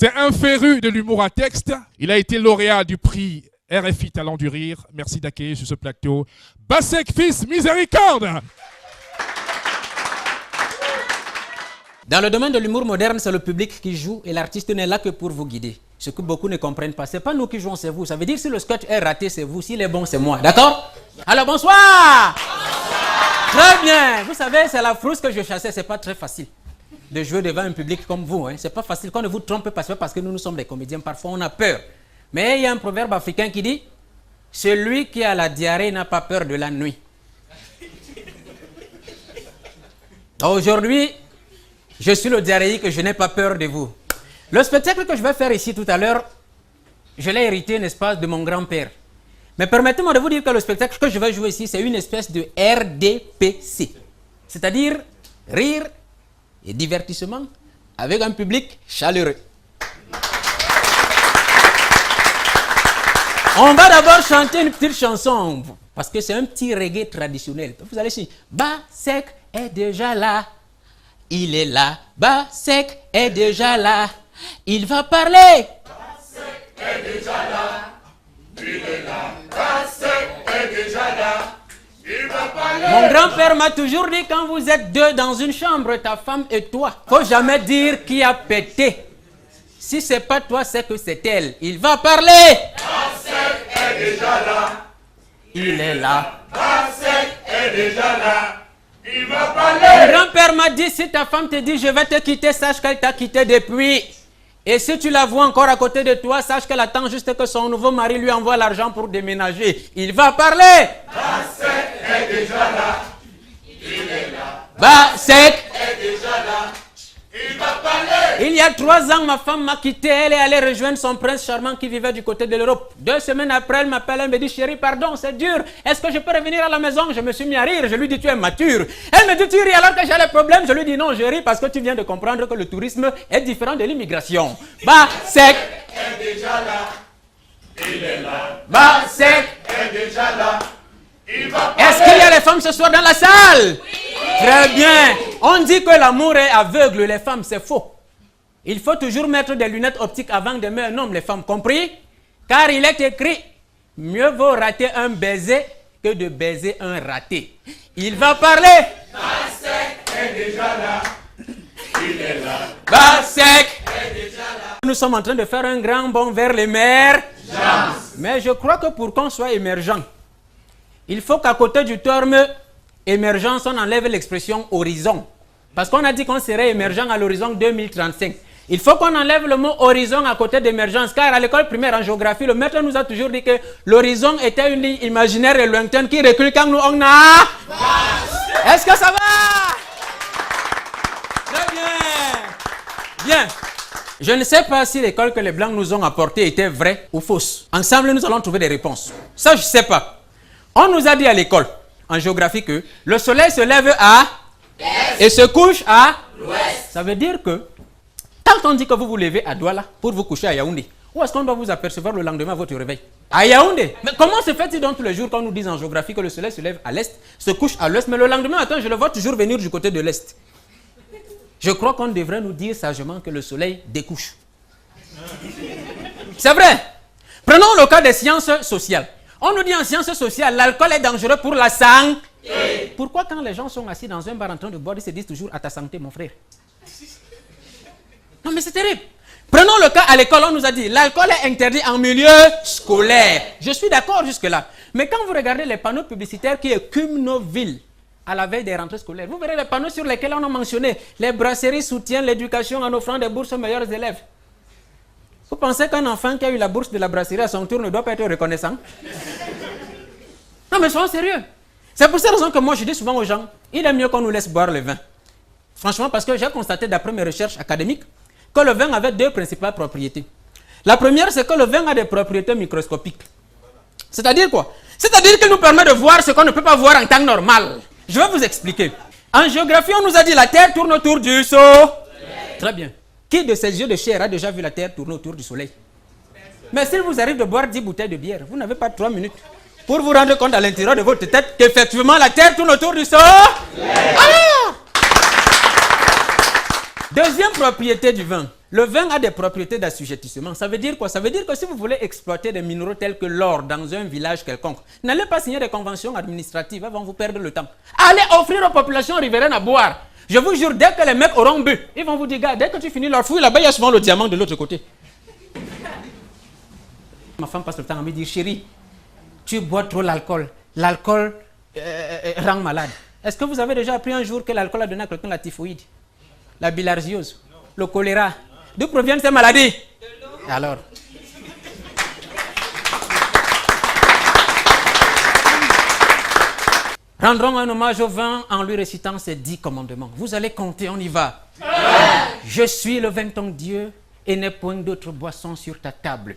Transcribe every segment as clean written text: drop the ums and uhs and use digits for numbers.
C'est un féru de l'humour à texte. Il a été lauréat du prix RFI Talent du Rire. Merci d'accueillir sur ce plateau Bassek Fils Miséricorde. Dans le domaine de l'humour moderne, c'est le public qui joue et l'artiste n'est là que pour vous guider. Ce que beaucoup ne comprennent pas, c'est pas nous qui jouons, c'est vous. Ça veut dire si le sketch est raté, c'est vous. S'il est bon, c'est moi. D'accord? Alors bonsoir. Très bien. Vous savez, c'est la frousse que je chassais. C'est pas très facile de jouer devant un public comme vous. Hein. C'est pas facile. Quand on ne vous trompe pas, c'est parce que nous sommes des comédiens. Parfois, on a peur. Mais il y a un proverbe africain qui dit « Celui qui a la diarrhée n'a pas peur de la nuit. » Aujourd'hui, je suis le diarrhéique, je n'ai pas peur de vous. Le spectacle que je vais faire ici tout à l'heure, je l'ai hérité, n'est-ce pas, de mon grand-père. Mais permettez-moi de vous dire que le spectacle que je vais jouer ici, c'est une espèce de RDPC. C'est-à-dire rire et divertissement avec un public chaleureux. On va d'abord chanter une petite chanson, parce que c'est un petit reggae traditionnel. Vous allez dire, Bassek est déjà là. Il est là, Bassek est déjà là, il va parler. Bassek est déjà là, il est là, Bassek est déjà là, il va parler. Mon grand-père m'a toujours dit, quand vous êtes deux dans une chambre, ta femme et toi, faut jamais dire qui a pété. Si c'est pas toi, c'est que c'est elle. Il va parler. Bassek est déjà là, il est là, Bassek est déjà là. Il va parler. Mon grand-père m'a dit, si ta femme te dit je vais te quitter, sache qu'elle t'a quitté depuis. Et si tu la vois encore à côté de toi, sache qu'elle attend juste que son nouveau mari lui envoie l'argent pour déménager. Il va parler. Bassek est déjà là. Il est là. Bassek est déjà là. Il va parler. Il y a 3 ans, ma femme m'a quitté. Elle est allée rejoindre son prince charmant qui vivait du côté de l'Europe. 2 semaines après, elle m'appelle, elle me dit, chérie, pardon, c'est dur. Est-ce que je peux revenir à la maison? Je me suis mis à rire. Je lui dis, tu es mature. Elle me dit, tu ris alors que j'ai les problèmes. Je lui dis, non, je ris parce que tu viens de comprendre que le tourisme est différent de l'immigration. Bassek est déjà là. Il est là. Bassek est déjà là. Il va parler. Est-ce qu'il y a les femmes ce soir dans la salle? Oui. Très bien. On dit que l'amour est aveugle, les femmes, c'est faux. Il faut toujours mettre des lunettes optiques avant d'aimer un homme, les femmes, compris? Car il est écrit, mieux vaut rater un baiser que de baiser un raté. Il va parler. Bassek est déjà là. Il est là. Bassek est déjà là. Nous sommes en train de faire un grand bond vers l'émergence. Mais je crois que pour qu'on soit émergent, il faut qu'à côté du terme émergence, on enlève l'expression horizon. Parce qu'on a dit qu'on serait émergent à l'horizon 2035. Il faut qu'on enlève le mot horizon à côté d'émergence, car à l'école primaire en géographie, le maître nous a toujours dit que l'horizon était une ligne imaginaire et lointaine qui recule quand nous on a... Est-ce que ça va? Très bien. Bien. Je ne sais pas si l'école que les Blancs nous ont apportée était vraie ou fausse. Ensemble, nous allons trouver des réponses. Ça, je ne sais pas. On nous a dit à l'école, en géographie, que le soleil se lève à l'est et se couche à l'ouest. Ça veut dire que, quand on dit que vous vous levez à Douala pour vous coucher à Yaoundé, où est-ce qu'on doit vous apercevoir le lendemain à votre réveil? À Yaoundé. Mais comment se fait-il donc tous les jours quand on nous dit en géographie que le soleil se lève à l'est, se couche à l'ouest, mais le lendemain matin, je le vois toujours venir du côté de l'est? Je crois qu'on devrait nous dire sagement que le soleil découche. C'est vrai. Prenons le cas des sciences sociales. On nous dit en sciences sociales, l'alcool est dangereux pour la santé. Pourquoi quand les gens sont assis dans un bar en train de boire, ils se disent toujours à ta santé, mon frère? Non mais c'est terrible. Prenons le cas à l'école, on nous a dit, l'alcool est interdit en milieu scolaire. Je suis d'accord jusque-là. Mais quand vous regardez les panneaux publicitaires qui écument nos villes à la veille des rentrées scolaires, vous verrez les panneaux sur lesquels on a mentionné, les brasseries soutiennent l'éducation en offrant des bourses aux meilleurs élèves. Vous pensez qu'un enfant qui a eu la bourse de la brasserie à son tour ne doit pas être reconnaissant? Non mais soyons sérieux. C'est pour cette raison que moi je dis souvent aux gens, il est mieux qu'on nous laisse boire le vin. Franchement, parce que j'ai constaté d'après mes recherches académiques que le vin avait 2 principales propriétés. La première, c'est que le vin a des propriétés microscopiques. C'est-à-dire quoi? C'est-à-dire qu'il nous permet de voir ce qu'on ne peut pas voir en temps normal. Je vais vous expliquer. En géographie, on nous a dit la Terre tourne autour du Soleil. Très bien. Qui de ses yeux de chair a déjà vu la Terre tourner autour du Soleil? Mais s'il vous arrive de boire 10 bouteilles de bière, vous n'avez pas 3 minutes pour vous rendre compte à l'intérieur de votre tête qu'effectivement la Terre tourne autour du Soleil. Alors, Deuxième propriété du vin. Le vin a des propriétés d'assujettissement. Ça veut dire quoi? Ça veut dire que si vous voulez exploiter des minéraux tels que l'or dans un village quelconque, n'allez pas signer des conventions administratives, elles vont vous perdre le temps. Allez offrir aux populations riveraines à boire. Je vous jure, dès que les mecs auront bu, ils vont vous dire, gars, dès que tu finis leur fouille, là-bas, il y a souvent le diamant de l'autre côté. Ma femme passe le temps à me dire, chérie, tu bois trop l'alcool. L'alcool rend malade. Est-ce que vous avez déjà appris un jour que l'alcool a donné à quelqu'un la typhoïde, la bilharziose, le choléra? D'où proviennent ces maladies? Alors, rendrons un hommage au vin en lui récitant ces 10 commandements. Vous allez compter, on y va. Je suis le vin ton Dieu et n'ai point d'autre boisson sur ta table.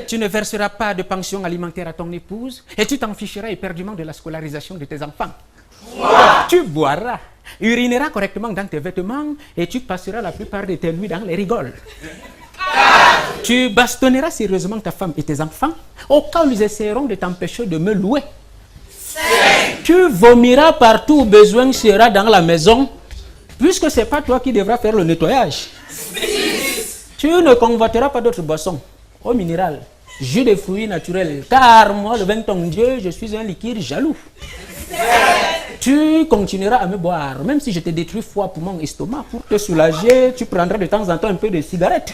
Tu ne verseras pas de pension alimentaire à ton épouse et tu t'en ficheras éperdument de la scolarisation de tes enfants. Tu boiras, urineras correctement dans tes vêtements et tu passeras la plupart de tes nuits dans les rigoles. Tu bastonneras sérieusement ta femme et tes enfants au cas où ils essaieront de t'empêcher de me louer. Tu vomiras partout où besoin sera dans la maison, puisque ce n'est pas toi qui devras faire le nettoyage. Tu ne convoiteras pas d'autres boissons, eau minérale, jus de fruits naturels, car moi, le vin ton Dieu, je suis un liquide jaloux. Tu continueras à me boire, même si je te détruis foie, poumon, estomac, pour te soulager, tu prendras de temps en temps un peu de cigarette.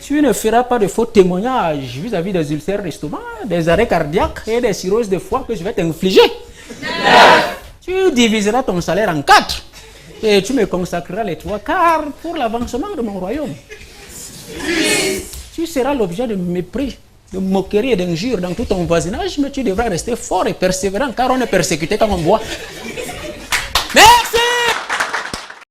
Tu ne feras pas de faux témoignages vis-à-vis des ulcères d'estomac, des arrêts cardiaques et des cirrhoses de foie que je vais t'infliger. Tu diviseras ton salaire en 4 et tu me consacreras les 3 quarts pour l'avancement de mon royaume. Tu seras l'objet de mépris, de moquerie et d'injures dans tout ton voisinage, mais tu devras rester fort et persévérant car on est persécuté quand on boit.